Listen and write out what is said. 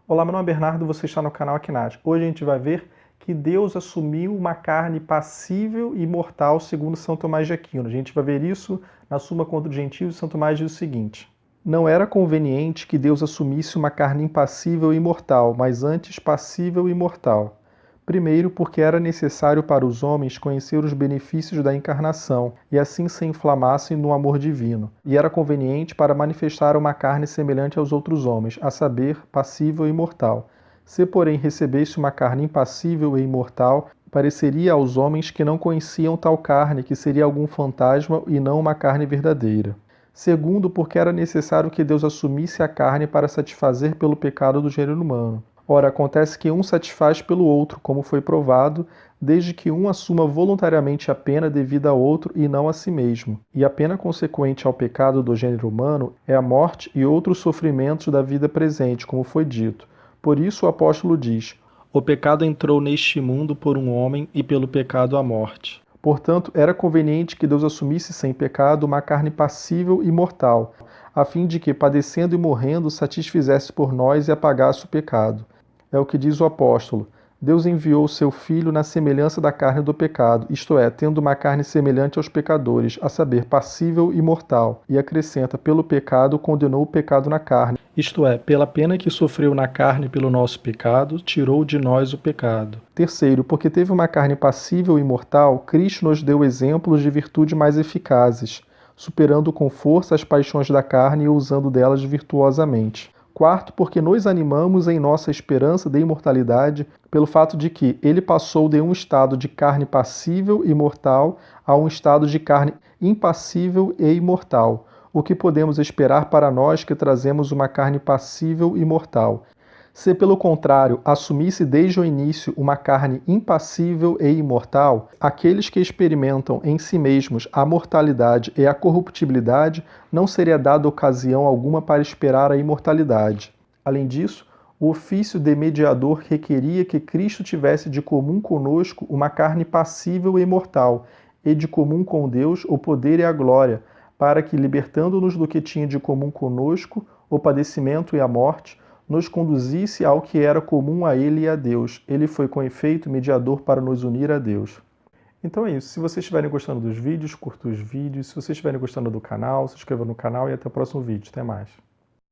Olá, meu nome é Bernardo, você está no canal Aquinas. Hoje a gente vai ver que Deus assumiu uma carne passível e mortal segundo São Tomás de Aquino. A gente vai ver isso na Suma contra os Gentios. São Tomás diz o seguinte: não era conveniente que Deus assumisse uma carne impassível e mortal, mas antes passível e mortal. Primeiro, porque era necessário para os homens conhecer os benefícios da encarnação e assim se inflamassem no amor divino. E era conveniente para manifestar uma carne semelhante aos outros homens, a saber, passível e imortal. Se, porém, recebesse uma carne impassível e imortal, pareceria aos homens que não conheciam tal carne, que seria algum fantasma e não uma carne verdadeira. Segundo, porque era necessário que Deus assumisse a carne para satisfazer pelo pecado do gênero humano. Ora, acontece que um satisfaz pelo outro, como foi provado, desde que um assuma voluntariamente a pena devida ao outro e não a si mesmo. E a pena consequente ao pecado do gênero humano é a morte e outros sofrimentos da vida presente, como foi dito. Por isso o apóstolo diz: o pecado entrou neste mundo por um homem e pelo pecado a morte. Portanto, era conveniente que Deus assumisse sem pecado uma carne passível e mortal, a fim de que, padecendo e morrendo, satisfizesse por nós e apagasse o pecado. É o que diz o apóstolo: Deus enviou o seu Filho na semelhança da carne do pecado, isto é, tendo uma carne semelhante aos pecadores, a saber, passível e mortal, e acrescenta: pelo pecado condenou o pecado na carne, isto é, pela pena que sofreu na carne pelo nosso pecado, tirou de nós o pecado. Terceiro, porque teve uma carne passível e mortal, Cristo nos deu exemplos de virtude mais eficazes, superando com força as paixões da carne e usando delas virtuosamente. Quarto, porque nos animamos em nossa esperança de imortalidade pelo fato de que ele passou de um estado de carne passível e mortal a um estado de carne impassível e imortal. O que podemos esperar para nós que trazemos uma carne passível e mortal? Se, pelo contrário, assumisse desde o início uma carne impassível e imortal, aqueles que experimentam em si mesmos a mortalidade e a corruptibilidade não seria dada ocasião alguma para esperar a imortalidade. Além disso, o ofício de mediador requeria que Cristo tivesse de comum conosco uma carne passível e imortal, e de comum com Deus o poder e a glória, para que, libertando-nos do que tinha de comum conosco, o padecimento e a morte, nos conduzisse ao que era comum a ele e a Deus. Ele foi, com efeito, mediador para nos unir a Deus. Então é isso. Se vocês estiverem gostando dos vídeos, curta os vídeos. Se vocês estiverem gostando do canal, se inscreva no canal e até o próximo vídeo. Até mais.